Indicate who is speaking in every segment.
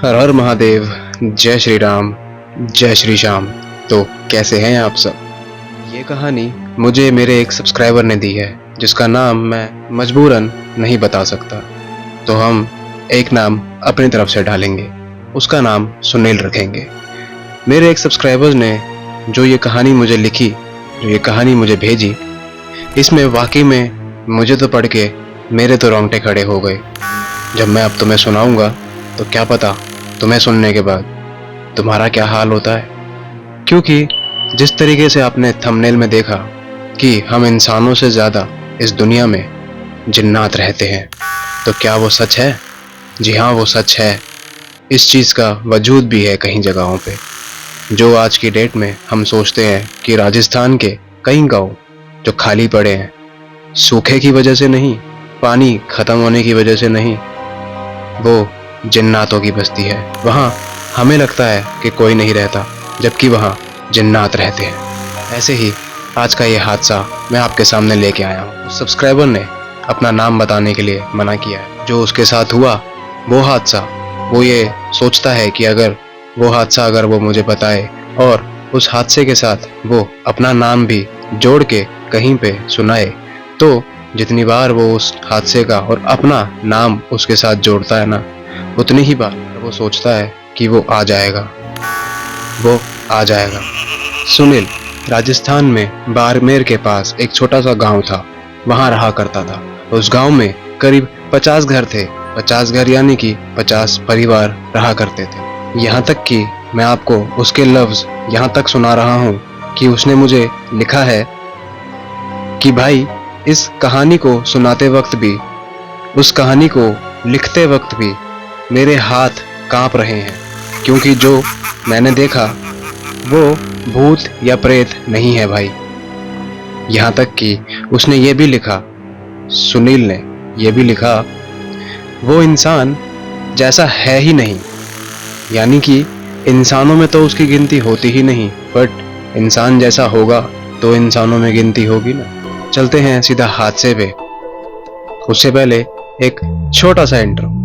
Speaker 1: हर हर महादेव। जय श्री राम, जय श्री श्याम। तो कैसे हैं आप सब? ये कहानी मुझे मेरे एक सब्सक्राइबर ने दी है, जिसका नाम मैं मजबूरन नहीं बता सकता, तो हम एक नाम अपनी तरफ से डालेंगे। उसका नाम सुनील रखेंगे। मेरे एक सब्सक्राइबर ने जो ये कहानी मुझे लिखी, जो ये कहानी मुझे भेजी, इसमें वाकई में मुझे तो पढ़ के मेरे तो रोंगटे खड़े हो गए। जब मैं अब तुम्हें सुनाऊंगा तो क्या पता तुम्हें सुनने के बाद तुम्हारा क्या हाल होता है। क्योंकि जिस तरीके से आपने थंबनेल में देखा कि हम इंसानों से ज़्यादा इस दुनिया में जिन्नात रहते हैं, तो क्या वो सच है? जी हाँ, वो सच है। इस चीज़ का वजूद भी है कई जगहों पे, जो आज की डेट में हम सोचते हैं कि राजस्थान के कई गांव जो खाली पड़े हैं, सूखे की वजह से नहीं, पानी ख़त्म होने की वजह से नहीं, वो जिन्नातों की बस्ती है। वहाँ हमें लगता है कि कोई नहीं रहता, जबकि वहाँ जिन्नात रहते हैं। ऐसे ही आज का ये हादसा मैं आपके सामने लेके आया हूँ। उस सब्सक्राइबर ने अपना नाम बताने के लिए मना किया है। जो उसके साथ हुआ वो हादसा, वो ये सोचता है कि अगर वो हादसा अगर वो मुझे बताए और उस हादसे के साथ वो अपना नाम भी जोड़ के कहीं पे सुनाए, तो जितनी बार वो उस हादसे का और अपना नाम उसके साथ जोड़ता है ना, उतनी ही बार वो सोचता है कि वो आ जाएगा, वो आ जाएगा। सुनील राजस्थान में बाड़मेर के पास एक छोटा सा गांव था, वहां रहा करता था। उस गांव में करीब 50 घर थे। 50 घर यानी कि 50 परिवार रहा करते थे। यहाँ तक कि मैं आपको उसके लफ्ज यहाँ तक सुना रहा हूँ कि उसने मुझे लिखा है कि भाई, इस कहानी को सुनाते वक्त भी, उस कहानी को लिखते वक्त भी मेरे हाथ कांप रहे हैं, क्योंकि जो मैंने देखा वो भूत या प्रेत नहीं है भाई। यहाँ तक कि उसने ये भी लिखा, सुनील ने ये भी लिखा, वो इंसान जैसा है ही नहीं, यानी कि इंसानों में तो उसकी गिनती होती ही नहीं, बट इंसान जैसा होगा तो इंसानों में गिनती होगी ना। चलते हैं सीधा हादसे पे। उससे पहले एक छोटा सा इंट्रो।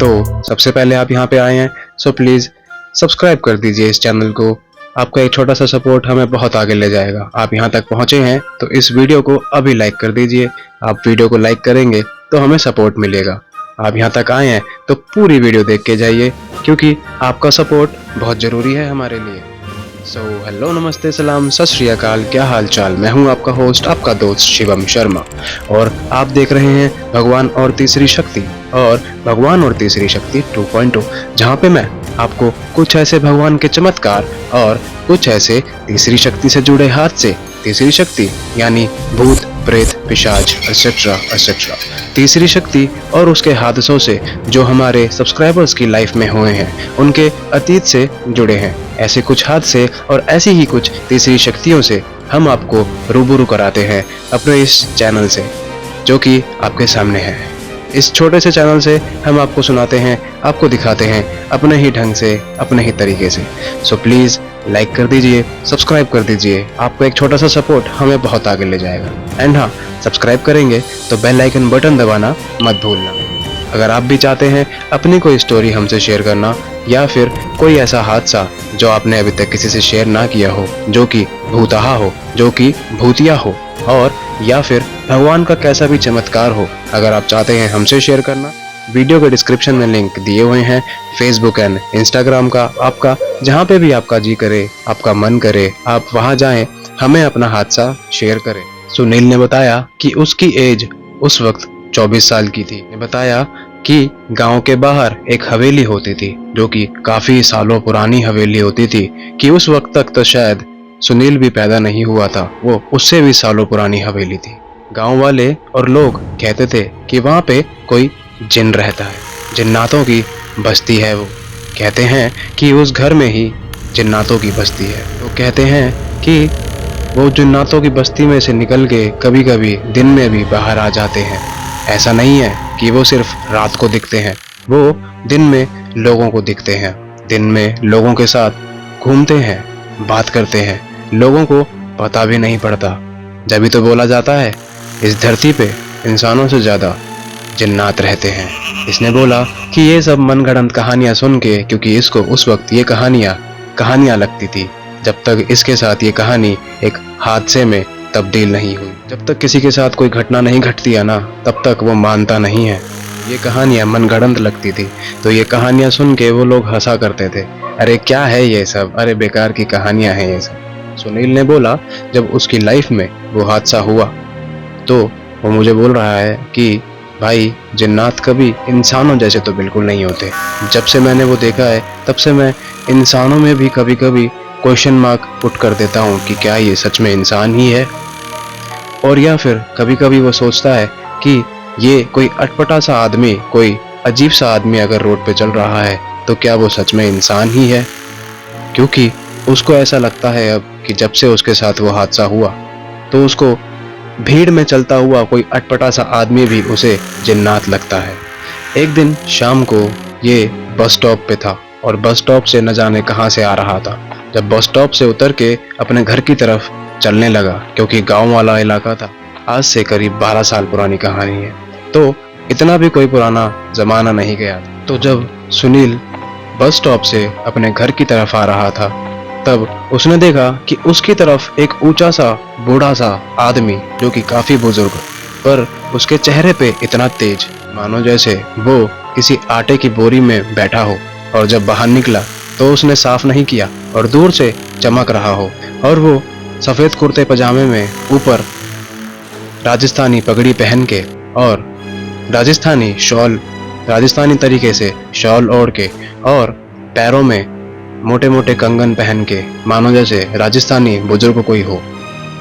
Speaker 1: तो सबसे पहले आप यहाँ पे आए हैं, सो प्लीज़ सब्सक्राइब कर दीजिए इस चैनल को। आपका एक छोटा सा सपोर्ट हमें बहुत आगे ले जाएगा। आप यहाँ तक पहुँचे हैं तो इस वीडियो को अभी लाइक कर दीजिए। आप वीडियो को लाइक करेंगे तो हमें सपोर्ट मिलेगा। आप यहाँ तक आए हैं तो पूरी वीडियो देख के जाइए, क्योंकि आपका सपोर्ट बहुत ज़रूरी है हमारे लिए। सो हेलो, नमस्ते, सलाम, सत श्री अकाल, क्या हाल चाल। मैं हूँ आपका होस्ट, आपका दोस्त शिवम शर्मा, और आप देख रहे हैं भगवान और तीसरी शक्ति, और भगवान और तीसरी शक्ति 2.0, जहाँ पे मैं आपको कुछ ऐसे भगवान के चमत्कार और कुछ ऐसे तीसरी शक्ति से जुड़े हादसे, तीसरी शक्ति यानी भूत, प्रेत, पिशाच एक्सेट्रा एक्सेट्रा, तीसरी शक्ति और उसके हादसों से जो हमारे सब्सक्राइबर्स की लाइफ में हुए हैं, उनके अतीत से जुड़े हैं। ऐसे कुछ हादसे और ऐसी ही कुछ तीसरी शक्तियों से हम आपको रूबरू कराते हैं अपने इस चैनल से, जो कि आपके सामने है। इस छोटे से चैनल से हम आपको सुनाते हैं, आपको दिखाते हैं अपने ही ढंग से, अपने ही तरीके से। सो प्लीज़ लाइक कर दीजिए, सब्सक्राइब कर दीजिए। आपको एक छोटा सा सपोर्ट हमें बहुत आगे ले जाएगा। एंड हाँ, सब्सक्राइब करेंगे तो बेल आइकन बटन दबाना मत भूलना। अगर आप भी चाहते हैं अपनी कोई स्टोरी हमसे शेयर करना, या फिर कोई ऐसा हादसा जो आपने अभी तक किसी से शेयर ना किया हो, जो कि भूतहा हो, जो कि भूतिया हो, और या फिर भगवान का कैसा भी चमत्कार हो, अगर आप चाहते हैं हमसे शेयर करना, वीडियो के डिस्क्रिप्शन में लिंक दिए हुए हैं फेसबुक एंड इंस्टाग्राम का। आपका जहाँ पे भी आपका जी करे, आपका मन करे, आप वहाँ जाएं, हमें अपना हादसा शेयर करें। सुनील ने बताया कि उसकी एज उस वक्त 24 साल की थी। ने बताया कि गांव के बाहर एक हवेली होती थी, जो कि काफी सालों पुरानी हवेली होती थी, कि उस वक्त तक तो शायद सुनील भी पैदा नहीं हुआ था। वो उससे भी सालों पुरानी हवेली थी। गांव वाले और लोग कहते थे कि वहाँ पे कोई जिन रहता है, जिन्नातों की बस्ती है वो। कहते हैं कि उस घर में ही जिन्नातों की बस्ती है। तो कहते हैं कि वो जिन्नातों की बस्ती में से निकल के कभी कभी दिन में भी बाहर आ जाते हैं। ऐसा नहीं है कि वो सिर्फ रात को दिखते हैं, वो दिन में लोगों को दिखते हैं, दिन में लोगों के साथ घूमते हैं, बात करते हैं, लोगों को पता भी नहीं पड़ता। जभी तो बोला जाता है इस धरती पे इंसानों से ज़्यादा जिन्नात रहते हैं। इसने बोला कि ये सब मनगढ़ंत कहानियाँ सुन के, क्योंकि इसको उस वक्त ये कहानियाँ लगती थी जब तक इसके साथ ये कहानी एक हादसे में तब्दील नहीं हुई। जब तक किसी के साथ कोई घटना नहीं घटती है ना, तब तक वो मानता नहीं है। ये कहानियाँ मनगढ़ंत लगती थी, तो ये कहानियाँ सुन के वो लोग हंसा करते थे, अरे क्या है ये सब, अरे बेकार की कहानियाँ हैं ये सब। सुनील ने बोला जब उसकी लाइफ में वो हादसा हुआ तो वो मुझे बोल रहा है कि भाई जिन्नात कभी इंसानों जैसे तो बिल्कुल नहीं होते। जब से मैंने वो देखा है तब से मैं इंसानों में भी कभी कभी क्वेश्चन मार्क पुट कर देता हूँ कि क्या ये सच में इंसान ही है, और या फिर कभी कभी वो सोचता है कि ये कोई अटपटा सा आदमी, कोई अजीब सा आदमी अगर रोड पे चल रहा है तो क्या वो सच में इंसान ही है। क्योंकि उसको ऐसा लगता है अब कि जब से उसके साथ वो हादसा हुआ तो उसको भीड़ में चलता हुआ कोई अटपटा सा आदमी भी उसे जिन्नात लगता है। एक दिन शाम को ये बस स्टॉप पे था और बस स्टॉप से न जाने कहां से आ रहा था। जब बस स्टॉप से उतर के अपने घर की तरफ चलने लगा, क्योंकि गांव वाला इलाका था, आज से करीब 12 साल पुरानी कहानी है, तो इतना भी कोई पुराना जमाना नहीं गया था। तो जब सुनील बस स्टॉप से अपने घर की तरफ आ रहा था तब उसने देखा कि उसकी तरफ एक ऊंचा सा बूढ़ा सा आदमी, जो कि काफी बुजुर्ग, पर उसके चेहरे पे इतना तेज मानो जैसे वो किसी आटे की बोरी में बैठा हो, और जब बाहर निकला तो उसने साफ नहीं किया और दूर से चमक रहा हो, और वो सफेद कुर्ते पजामे में ऊपर राजस्थानी पगड़ी पहन के और राजस्थानी तरीके से शॉल ओढ़ के और पैरों में मोटे मोटे कंगन पहन के, मानो जैसे राजस्थानी बुजुर्ग कोई हो,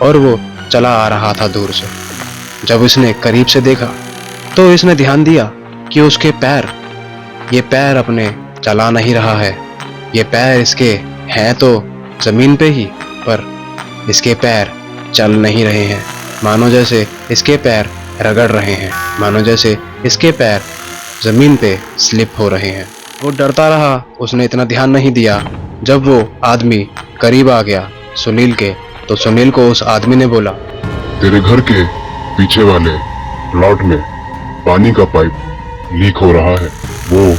Speaker 1: और वो चला आ रहा था दूर से। जब इसने करीब से देखा तो इसने ध्यान दिया कि उसके ये पैर अपने चला नहीं रहा है। ये पैर इसके हैं तो जमीन पे ही, पर इसके पैर चल नहीं रहे हैं, मानो जैसे इसके पैर रगड़ रहे हैं, मानो जैसे इसके पैर जमीन पे स्लिप हो रहे हैं। वो डरता रहा, उसने इतना ध्यान नहीं दिया। जब वो आदमी करीब आ गया सुनील के, तो सुनील को उस आदमी ने बोला,
Speaker 2: तेरे घर के पीछे वाले प्लॉट में पानी का पाइप लीक हो रहा है, वो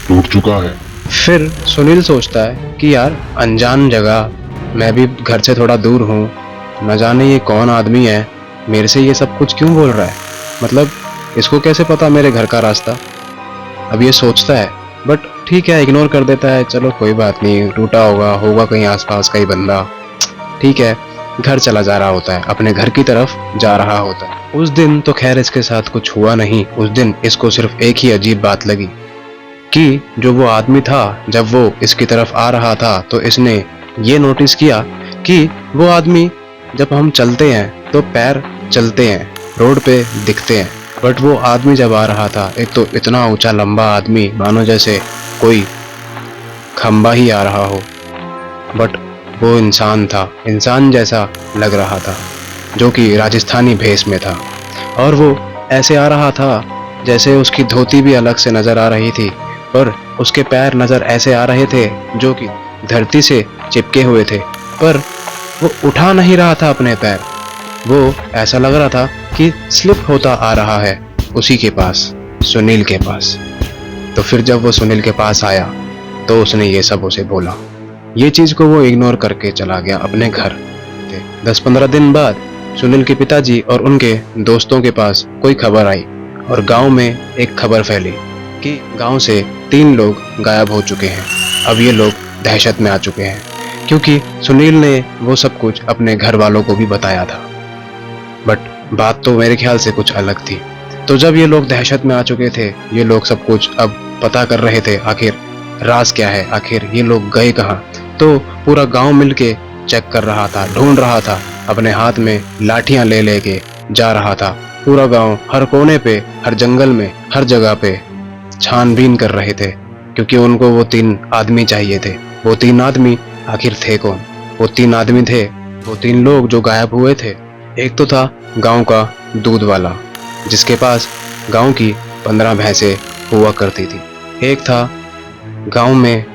Speaker 2: टूट चुका है।
Speaker 1: फिर सुनील सोचता है कि यार अनजान जगह, मैं भी घर से थोड़ा दूर हूँ, न जाने ये कौन आदमी है, मेरे से ये सब कुछ क्यों बोल रहा है, मतलब इसको कैसे पता मेरे घर का रास्ता। अब ये सोचता है, बट ठीक है, इग्नोर कर देता है, चलो कोई बात नहीं, टूटा होगा कहीं आसपास का ही बंदा, ठीक है। घर चला जा रहा होता है, अपने घर की तरफ जा रहा होता है। उस दिन तो खैर इसके साथ कुछ हुआ नहीं। उस दिन इसको सिर्फ एक ही अजीब बात लगी कि जो वो आदमी था, जब वो इसकी तरफ आ रहा था तो इसने ये नोटिस किया कि वो आदमी, जब हम चलते हैं तो पैर चलते हैं, रोड पे दिखते हैं, बट वो आदमी जब आ रहा था, एक तो इतना ऊंचा लंबा आदमी, मानो जैसे कोई खंबा ही आ रहा हो, बट वो इंसान था, इंसान जैसा लग रहा था, जो कि राजस्थानी भेष में था। और वो ऐसे आ रहा था जैसे उसकी धोती भी अलग से नजर आ रही थी, पर उसके पैर नजर ऐसे आ रहे थे जो कि धरती से चिपके हुए थे, पर वो उठा नहीं रहा था अपने पैर, वो ऐसा लग रहा था कि स्लिप होता आ रहा है उसी के पास, सुनील के पास। तो फिर जब वो सुनील के पास आया तो उसने ये सब उसे बोला। ये चीज़ को वो इग्नोर करके चला गया अपने घर। 10-15 दिन बाद सुनील के पिताजी और उनके दोस्तों के पास कोई खबर आई और गांव में एक खबर फैली कि गांव से 3 लोग गायब हो चुके हैं। अब ये लोग दहशत में आ चुके हैं, क्योंकि सुनील ने वो सब कुछ अपने घर वालों को भी बताया था, बट बात तो मेरे ख्याल से कुछ अलग थी। तो जब ये लोग दहशत में आ चुके थे, ये लोग सब कुछ अब पता कर रहे थे, आखिर राज क्या है, आखिर ये लोग गए कहाँ। तो पूरा गांव मिलके चेक कर रहा था, ढूंढ रहा था, अपने हाथ में लाठियां ले लेके जा रहा था। पूरा गांव हर कोने पे, हर जंगल में, हर जगह पे छानबीन कर रहे थे, क्योंकि उनको वो 3 आदमी चाहिए थे। वो 3 आदमी आखिर थे कौन? वो 3 आदमी थे, वो 3 लोग जो गायब हुए थे। एक तो था गांव का दूध वाला, जिसके पास गांव की 15 भैंसें हुआ करती थी। एक था गांव में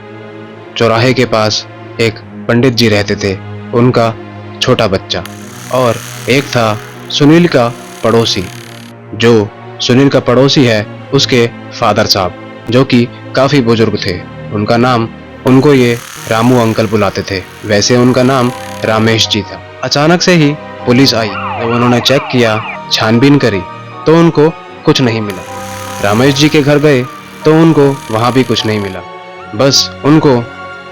Speaker 1: चौराहे के पास एक पंडित जी रहते थे, उनका छोटा बच्चा, और एक था सुनील का पड़ोसी। जो सुनील का पड़ोसी है उसके फादर साहब, जो कि काफ़ी बुजुर्ग थे। उनका नाम, उनको ये रामू अंकल बुलाते थे, वैसे उनका नाम रामेश जी था। अचानक से ही पुलिस आई। जब उन्होंने चेक किया, छानबीन करी, तो उनको कुछ नहीं मिला। रामेश जी के घर गए तो उनको वहाँ भी कुछ नहीं मिला। बस उनको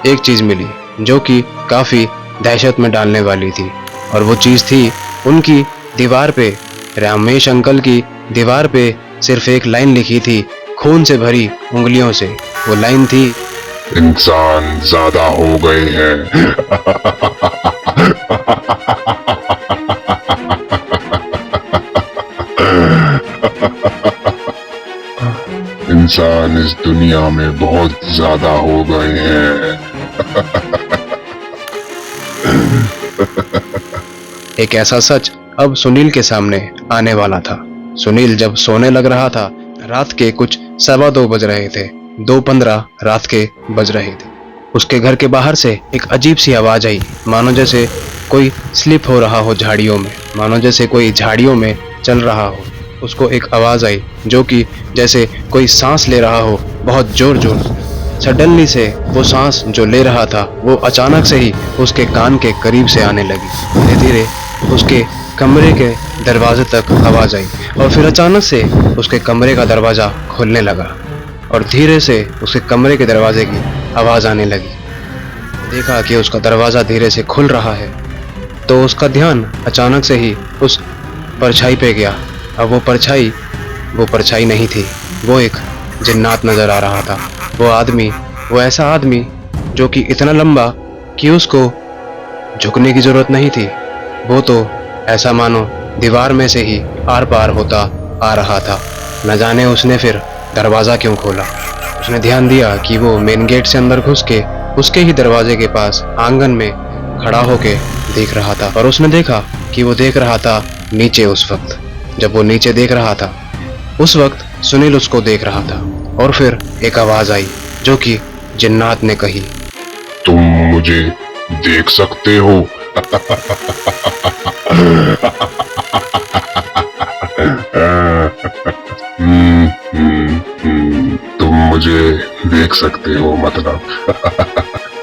Speaker 1: एक चीज़ मिली जो कि काफ़ी दहशत में डालने वाली थी, और वो चीज़ थी उनकी दीवार पे, रामेश अंकल की दीवार पे सिर्फ एक लाइन लिखी थी, खून से भरी उंगलियों से। वो लाइन थी,
Speaker 2: इंसान ज्यादा हो गए हैं। इंसान इस दुनिया में बहुत ज्यादा हो गए हैं।
Speaker 1: एक ऐसा सच अब सुनील के सामने आने वाला था। सुनील जब सोने लग रहा था, रात के कुछ 2:15 बज रहे थे, 2:15 रात के बज रहे थे। उसके घर के बाहर से एक अजीब सी आवाज़ आई, मानो जैसे कोई स्लिप हो रहा हो झाड़ियों में, मानो जैसे कोई झाड़ियों में चल रहा हो। उसको एक आवाज़ आई जो कि जैसे कोई सांस ले रहा हो, बहुत जोर जोर से। सडनली से वो सांस जो ले रहा था वो अचानक से ही उसके कान के करीब से आने लगी। धीरे धीरे उसके कमरे के दरवाजे तक आवाज़ आई, और फिर अचानक से उसके कमरे का दरवाज़ा खुलने लगा, और धीरे से उसके कमरे के दरवाजे की आवाज़ आने लगी। देखा कि उसका दरवाज़ा धीरे से खुल रहा है, तो उसका ध्यान अचानक से ही उस परछाई पे गया। अब वो परछाई नहीं थी, वो एक जिन्नात नज़र आ रहा था। वो आदमी, वो ऐसा आदमी जो कि इतना लंबा कि उसको झुकने की ज़रूरत नहीं थी। वो तो ऐसा मानो दीवार में से ही आर पार होता आ रहा था। न जाने उसने फिर दरवाज़ा क्यों खोला। उसने ध्यान दिया कि वो मेन गेट से अंदर घुस के उसके ही दरवाजे के पास आंगन में खड़ा होके देख रहा था, और उसने देखा कि वो देख रहा था नीचे। उस वक्त जब वो नीचे देख रहा था, उस वक्त सुनील उसको देख रहा था, और फिर एक आवाज़ आई जो कि जिन्नात ने कही,
Speaker 2: तुम मुझे देख सकते हो। तुम मुझे देख सकते हो, मतलब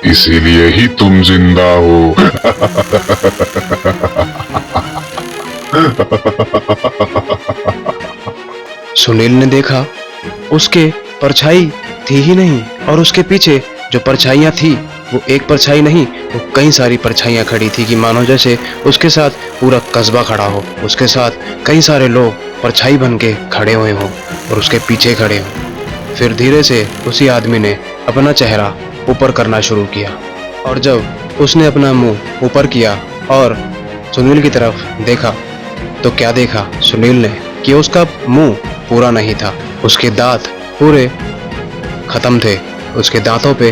Speaker 2: इसीलिए ही तुम जिंदा हो।
Speaker 1: सुनील ने देखा उसके परछाई थी ही नहीं, और उसके पीछे जो परछाइयाँ थी वो एक परछाई नहीं, वो कई सारी परछाइयाँ खड़ी थी कि मानो जैसे उसके साथ पूरा कस्बा खड़ा हो, उसके साथ कई सारे लोग परछाई बन के खड़े हुए हों और उसके पीछे खड़े हों। फिर धीरे से उसी आदमी ने अपना चेहरा ऊपर करना शुरू किया, और जब उसने अपना मुंह ऊपर किया और सुनील की तरफ देखा, तो क्या देखा सुनील ने कि उसका मुंह पूरा नहीं था, उसके दांत पूरे ख़त्म थे, उसके दांतों पे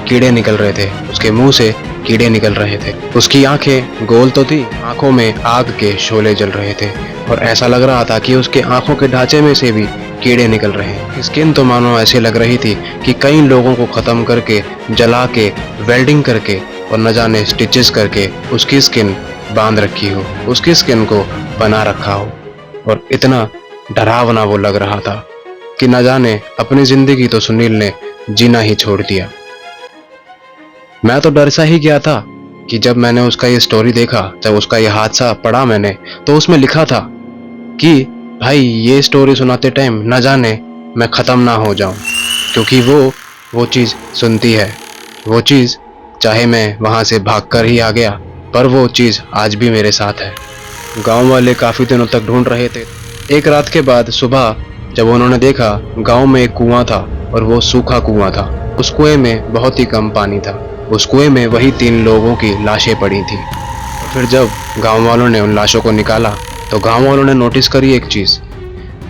Speaker 1: कीड़े निकल रहे थे, उसके मुंह से कीड़े निकल रहे थे। उसकी आंखें गोल तो थी, आंखों में आग के शोले जल रहे थे, और ऐसा लग रहा था कि उसके आंखों के ढांचे में से भी कीड़े निकल रहे हैं। स्किन तो मानो ऐसे लग रही थी कि कई लोगों को ख़त्म करके, जला के, वेल्डिंग करके और न जाने स्टिचेस करके उसकी स्किन बांध रखी हो, उसकी स्किन को बना रखा हो, और इतना डरावना वो लग रहा था कि न जाने अपनी ज़िंदगी तो सुनील ने जीना ही छोड़ दिया। मैं तो डर सा ही गया था कि जब मैंने उसका ये स्टोरी देखा, जब उसका ये हादसा पढ़ा मैंने, तो उसमें लिखा था कि भाई ये स्टोरी सुनाते टाइम न जाने मैं ख़त्म ना हो जाऊं, क्योंकि वो चीज़ सुनती है, वो चीज़ चाहे मैं वहाँ से भागकर ही आ गया, पर वो चीज़ आज भी मेरे साथ है। गांव वाले काफ़ी दिनों तक ढूंढ रहे थे। एक रात के बाद सुबह जब उन्होंने देखा, गांव में एक कुआं था और वो सूखा कुआं था। उस कुएं में बहुत ही कम पानी था। उस कुएं में वही 3 लोगों की लाशें पड़ी थी। फिर जब गांव वालों ने उन लाशों को निकाला, तो गांव वालों ने नोटिस करी एक चीज़,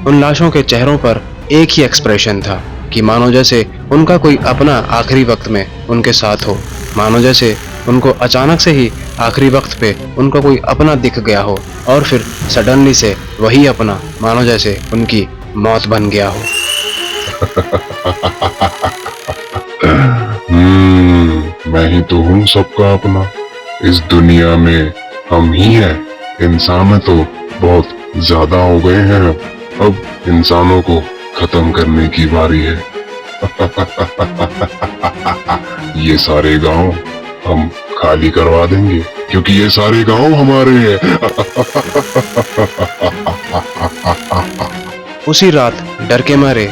Speaker 1: उन लाशों के चेहरों पर एक ही एक्सप्रेशन था कि मानो जैसे उनका कोई अपना आखिरी वक्त में उनके साथ हो, मानो जैसे उनको अचानक से ही आखिरी वक्त पे उनका कोई अपना दिख गया हो, और फिर सडनली से वही अपना मानो जैसे उनकी मौत बन गया हो।
Speaker 2: मैं ही तो हूँ सबका अपना। इस दुनिया में हम ही हैं। इंसान तो बहुत ज्यादा हो गए हैं। अब इंसानों को खत्म करने की बारी है। ये सारे गांव हम खाली करवा देंगे, क्योंकि ये सारे गांव हमारे हैं।
Speaker 1: उसी रात डर के मारे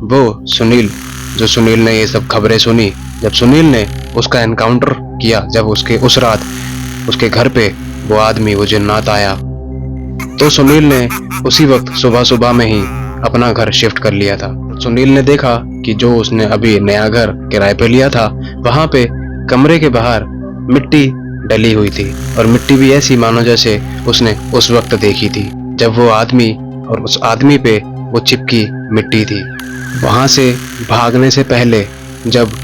Speaker 1: वो सुनील, जो सुनील ने ये सब खबरें सुनी, जब सुनील ने उसका एनकाउंटर किया, जब उसके उस रात उसके घर पे वो आदमी, वो जिन्नात आया, तो सुनील ने उसी वक्त सुबह सुबह में ही अपना घर शिफ्ट कर लिया था। सुनील ने देखा कि जो उसने अभी नया घर किराए पे लिया था, वहां पे कमरे के बाहर मिट्टी डली हुई थी, और मिट्टी भी ऐसी मानो जैसे उसने उस वक्त देखी थी जब वो आदमी, और उस आदमी पे वो चिपकी मिट्टी थी। वहां से भागने से पहले जब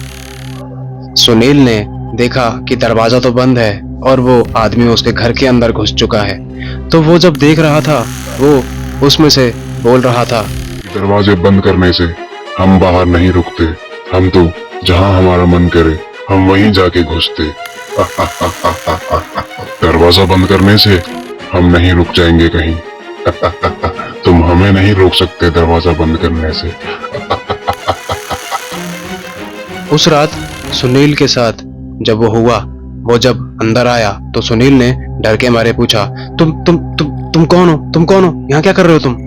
Speaker 1: सुनील ने देखा कि दरवाजा तो बंद है और वो आदमी उसके घर के अंदर घुस चुका है, तो वो जब देख रहा था, वो उसमें से बोल रहा था,
Speaker 2: दरवाजे बंद करने से हम बाहर नहीं रुकते। हम तो जहां हमारा मन करे हम वहीं जाके घुसते। दरवाजा बंद करने से हम नहीं रुक जाएंगे कहीं। तुम हमें नहीं रोक सकते दरवाजा बंद करने से।
Speaker 1: उस रात सुनील के साथ जब वो हुआ, वो जब अंदर आया तो सुनील ने डर के मारे पूछा, तुम कौन हो? तुम कौन हो? यहाँ क्या कर रहे हो? तुम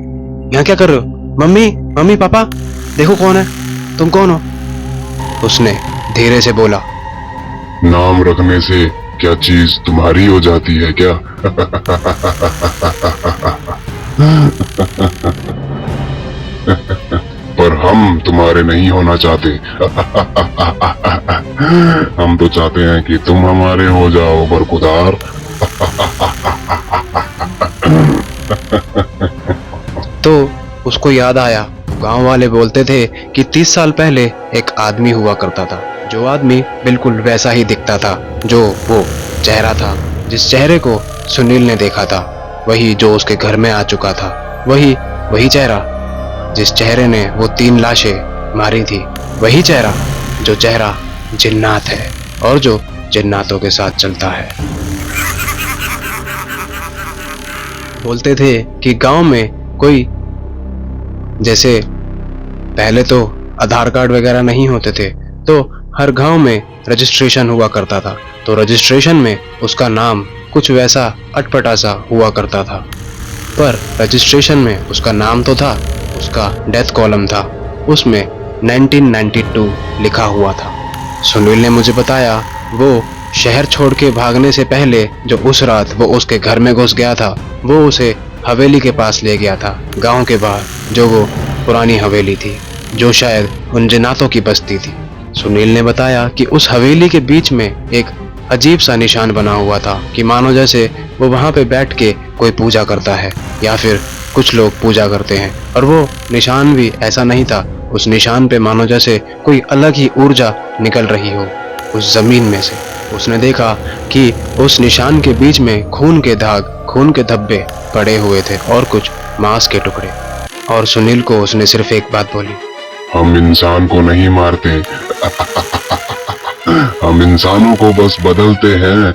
Speaker 1: यहाँ क्या कर रहे हो? मम्मी, मम्मी, पापा, देखो कौन है, तुम कौन हो? उसने धीरे से बोला,
Speaker 2: नाम रखने से क्या चीज तुम्हारी हो जाती है क्या? पर हम तुम्हारे नहीं होना चाहते। हम तो चाहते हैं कि तुम हमारे हो जाओ बरखुदार।
Speaker 1: तो उसको याद आया, गांव वाले बोलते थे कि 30 साल पहले एक आदमी हुआ करता था, जो आदमी बिल्कुल वैसा ही दिखता था, जो वो चेहरा था, जिस चेहरे को सुनील ने देखा था, वही जो उसके घर में आ चुका था, वही चेहरा जिस चेहरे ने वो 3 लाशें मारी थी, वही चेहरा जो चेहरा जिन्नात है और जो जिन्नातों के साथ चलता है। बोलते थे कि गांव में कोई, जैसे पहले तो आधार कार्ड वगैरह नहीं होते थे, तो हर गांव में रजिस्ट्रेशन हुआ करता था, तो रजिस्ट्रेशन में उसका नाम कुछ वैसा अटपटा सा हुआ करता था, पर रजिस्ट्रेशन में उसका नाम तो था, उसका डेथ कॉलम था, उसमें 1992 लिखा हुआ था। सुनील ने मुझे बताया, वो शहर छोड़ के भागने से पहले जो उस रात वो उसके घर में घुस गया था, वो उसे हवेली के पास ले गया था, गांव के बाहर, जो वो पुरानी हवेली थी, जो शायद उन जिन्नातों की बस्ती थी। सुनील ने बताया कि उस हवेली के बीच में एक अजीब सा निशान बना हुआ था, कि मानो जैसे वो वहां पे बैठ के कोई पूजा करता है, या फिर कुछ लोग पूजा करते हैं, और वो निशान भी ऐसा नहीं था, उस निशान पे मानो जैसे कोई अलग ही ऊर्जा निकल रही हो उस जमीन में से। उसने देखा कि उस निशान के बीच में खून के दाग, खून के धब्बे पड़े हुए थे और कुछ मांस के टुकड़े। और सुनील को उसने सिर्फ एक बात बोली,
Speaker 2: हम इंसान को नहीं मारते। हम इंसानों को बस बदलते हैं।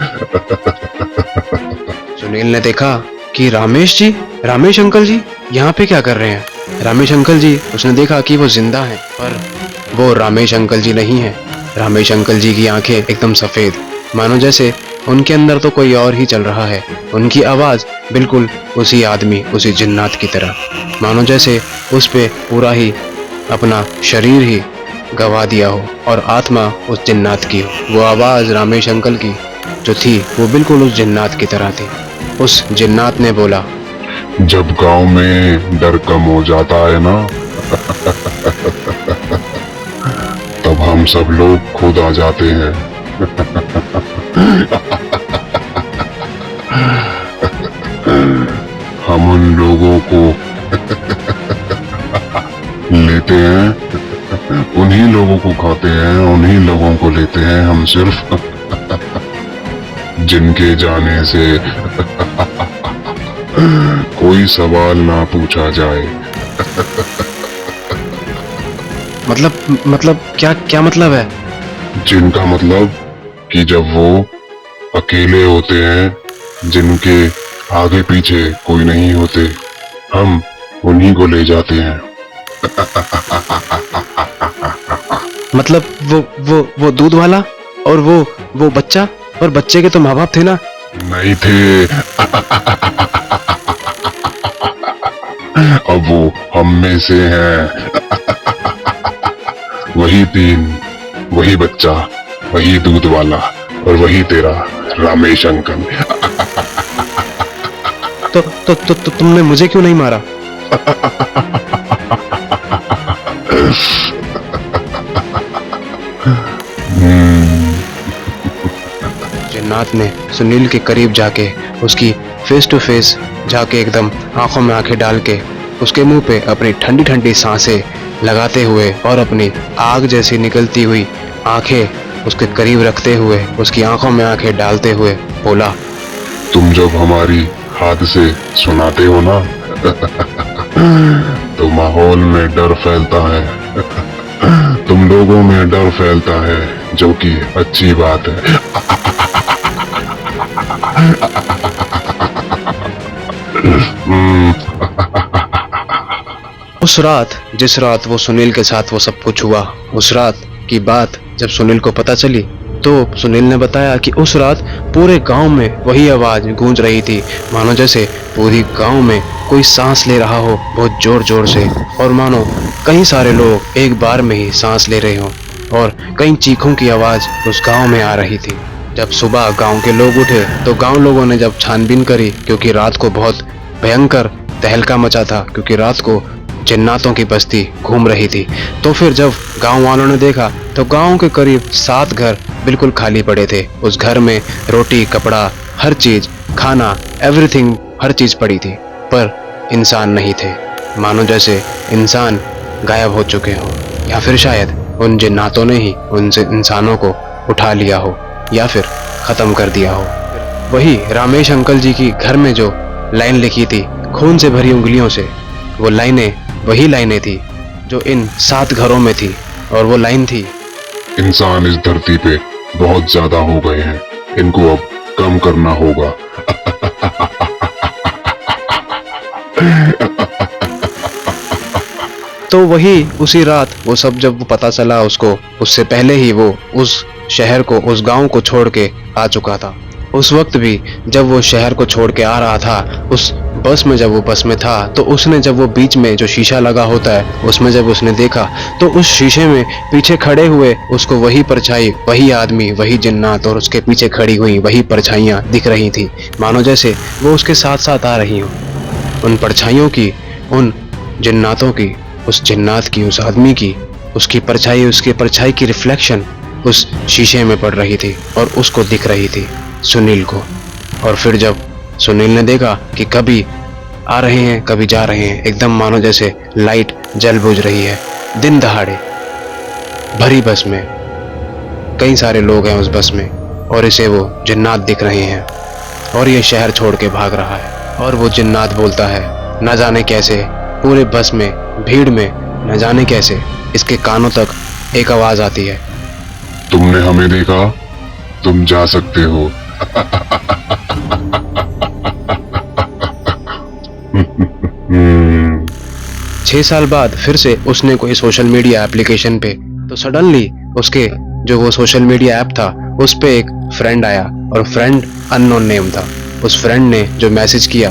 Speaker 1: सुनील ने देखा कि रामेश अंकल जी यहाँ पे क्या कर रहे हैं? रामेश अंकल जी, उसने देखा कि वो जिंदा हैं, पर वो रामेश अंकल जी नहीं हैं। रामेश अंकल जी की आंखें एकदम सफेद, मानो जैसे उनके अंदर तो कोई और ही चल रहा है। उनकी आवाज बिल्कुल उसी आदमी, उसी जिन्नात की तरह, मानो जैसे उस पे पूरा ही अपना शरीर ही गवा दिया हो और आत्मा उस जिन्नात की हो। वो आवाज रामेश अंकल की जो थी, वो बिल्कुल उस जिन्नात की तरह थी। उस जिन्नात ने बोला,
Speaker 2: जब गांव में डर कम हो जाता है ना, तब हम सब लोग खुद आ जाते हैं। हम उन लोगों को लेते हैं, उन्हीं लोगों को खाते हैं, उन्हीं लोगों को लेते हैं हम सिर्फ, जिनके जाने से कोई सवाल ना पूछा जाए।
Speaker 1: मतलब क्या मतलब है?
Speaker 2: जिनका मतलब कि जब वो अकेले होते हैं जिनके आगे पीछे कोई नहीं होते, हम उन्हीं को ले जाते हैं।
Speaker 1: मतलब वो दूध वाला और वो बच्चा, और बच्चे के तो माँ बाप थे ना?
Speaker 2: नहीं थे। अब वो हम में से हैं। वही तीन, वही बच्चा, वही दूध वाला और वही तेरा रामेश अंकल।
Speaker 1: तो तुमने मुझे क्यों नहीं मारा? जिन्नात ने सुनील के करीब जाके उसकी फेस टू फेस जाके एकदम आंखों में आंखें डाल के उसके मुंह पे अपनी ठंडी ठंडी सांसें लगाते हुए और अपनी आग जैसी निकलती हुई आंखें उसके करीब रखते हुए उसकी आंखों में आंखें डालते हुए बोला,
Speaker 2: तुम जब हमारी हाथ से सुनाते हो ना तो माहौल में डर फैलता है। तुम लोगों में डर फैलता है, जो कि अच्छी बात है।
Speaker 1: उस रात, जिस रात वो सुनील के साथ वो सब कुछ हुआ, उस रात की बात जब सुनील को पता चली तो सुनील ने बताया कि उस रात पूरे गांव में वही आवाज गूंज रही थी, मानो जैसे पूरी गांव में कोई सांस ले रहा हो बहुत जोर जोर से, और मानो कई सारे लोग एक बार में ही सांस ले रहे हो, और कई चीखों की आवाज उस गांव में आ रही थी। जब सुबह गांव के लोग उठे तो गांव लोगों ने जब छानबीन करी, क्योंकि रात को बहुत भयंकर तहलका मचा था, क्योंकि रात को जिन्नातों की बस्ती घूम रही थी, तो फिर जब गांव वालों ने देखा तो गांव के करीब 7 घर बिल्कुल खाली पड़े थे। उस घर में रोटी, कपड़ा, हर चीज, खाना, एवरीथिंग, हर चीज पड़ी थी, पर इंसान नहीं थे, मानो जैसे इंसान गायब हो चुके हों, या फिर शायद उन जिन्नातों ने ही उन इंसानों को उठा लिया हो या फिर खत्म कर दिया हो। वही रामेश अंकल जी की घर में जो लाइन लिखी थी खून से भरी उंगलियों से, वो लाइनें वही लाइनें थी जो इन 7 घरों में थी, और वो लाइन थी,
Speaker 2: इंसान इस धरती पे बहुत ज्यादा हो गए हैं, इनको अब कम करना होगा।
Speaker 1: तो वही उसी रात वो सब जब वो पता चला उसको, उससे पहले ही वो उस शहर को, उस गांव को छोड़ के आ चुका था। उस वक्त भी जब वो शहर को छोड़ के आ रहा था, उस बस में जब वो बस में था, तो उसने जब वो बीच में जो शीशा लगा होता है उसमें जब उसने देखा तो उस शीशे में पीछे खड़े हुए उसको वही परछाई, वही आदमी, वही जिन्नात और उसके पीछे खड़ी हुई वही परछाइयाँ दिख रही थी, मानो जैसे वो उसके साथ साथ आ रही हों। उन परछाइयों की, उन जिन्नातों की, उस जिन्नात की, उस आदमी की, उसकी परछाई, उसके परछाई की रिफ्लेक्शन उस शीशे में पड़ रही थी और उसको दिख रही थी, सुनील को। और फिर जब सुनील ने देखा कि कभी आ रहे हैं कभी जा रहे हैं, एकदम मानो जैसे लाइट जल बुझ रही है, दिन दहाड़े भरी बस में, कई सारे लोग हैं उस बस में और इसे वो जिन्नात दिख रहे हैं, और ये शहर छोड़ के भाग रहा है। और वो जिन्नात बोलता है, न जाने कैसे पूरे बस में, भीड़ में, न जाने कैसे इसके कानों तक एक आवाज आती है,
Speaker 2: तुमने हमें देखा, तुम जा सकते हो।
Speaker 1: 6 साल बाद फिर से उसने कोई सोशल मीडिया एप्लीकेशन पे, तो सडनली उसके जो वो सोशल मीडिया ऐप था उस पे एक फ्रेंड आया, और फ्रेंड अननोन नेम था। उस फ्रेंड ने जो मैसेज किया,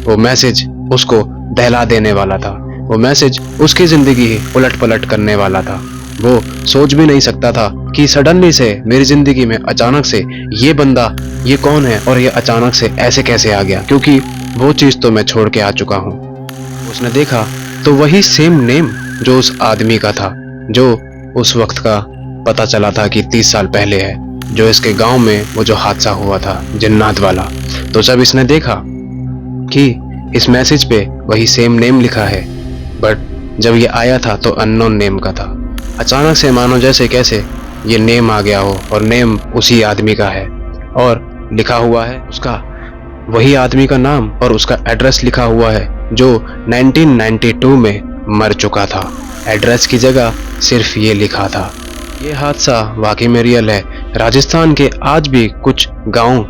Speaker 1: वो मैसेज उसको दहला देने वाला था, वो मैसेज उसकी जिंदगी ही उलट पलट करने वाला था। वो सोच भी नहीं सकता था कि सडनली से मेरी जिंदगी में अचानक से ये बंदा, ये कौन है और ये अचानक से ऐसे कैसे आ गया, क्योंकि वो चीज तो मैं छोड़ के आ चुका हूँ। उसने देखा तो वही सेम नेम जो उस आदमी का था, जो उस वक्त का पता चला था कि 30 साल पहले है, जो इसके गांव में वो जो हादसा हुआ था जिन्नात वाला। तो जब इसने देखा कि इस मैसेज पे वही सेम नेम लिखा है, बट जब ये आया था तो अननोन नेम का था, अचानक से मानो जैसे कैसे ये नेम आ गया हो, और नेम उसी आदमी का है, और लिखा हुआ है उसका वही आदमी का नाम, और उसका एड्रेस लिखा हुआ है जो 1992 में मर चुका था। एड्रेस की जगह सिर्फ ये लिखा था। ये हादसा वाकई में रियल है। राजस्थान के आज भी कुछ गांव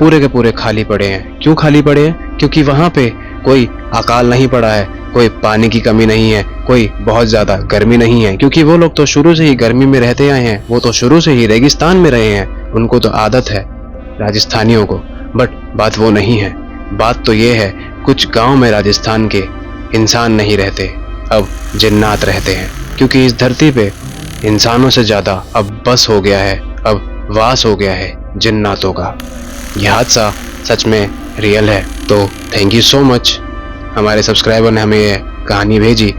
Speaker 1: पूरे के पूरे खाली पड़े हैं। क्यों खाली पड़े हैं? क्योंकि वहाँ पे कोई अकाल नहीं पड़ा है, कोई पानी की कमी नहीं है, कोई बहुत ज़्यादा गर्मी नहीं है, क्योंकि वो लोग तो शुरू से ही गर्मी में रहते आए हैं, वो तो शुरू से ही रेगिस्तान में रहे हैं, उनको तो आदत है राजस्थानियों को। बट बात वो नहीं है, बात तो ये है कुछ गांव में राजस्थान के इंसान नहीं रहते, अब जिन्नात रहते हैं, क्योंकि इस धरती पे इंसानों से ज़्यादा अब बस हो गया है, अब वास हो गया है जिन्नातों का। यह हादसा सच में रियल है। तो थैंक यू सो मच, हमारे सब्सक्राइबर ने हमें ये कहानी भेजी,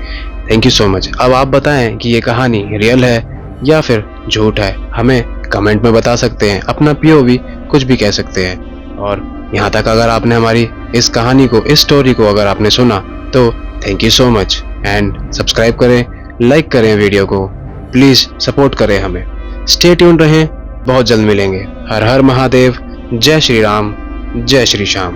Speaker 1: थैंक यू सो मच। अब आप बताएं कि ये कहानी रियल है या फिर झूठ है, हमें कमेंट में बता सकते हैं, अपना POV कुछ भी कह सकते हैं। और यहाँ तक अगर आपने हमारी इस कहानी को, इस स्टोरी को अगर आपने सुना तो thank you so much, and subscribe करें, लाइक करें वीडियो को, प्लीज़ सपोर्ट करें हमें। स्टे ट्यून्ड रहें, बहुत जल्द मिलेंगे। हर हर महादेव, जय श्री राम, जय श्री श्याम।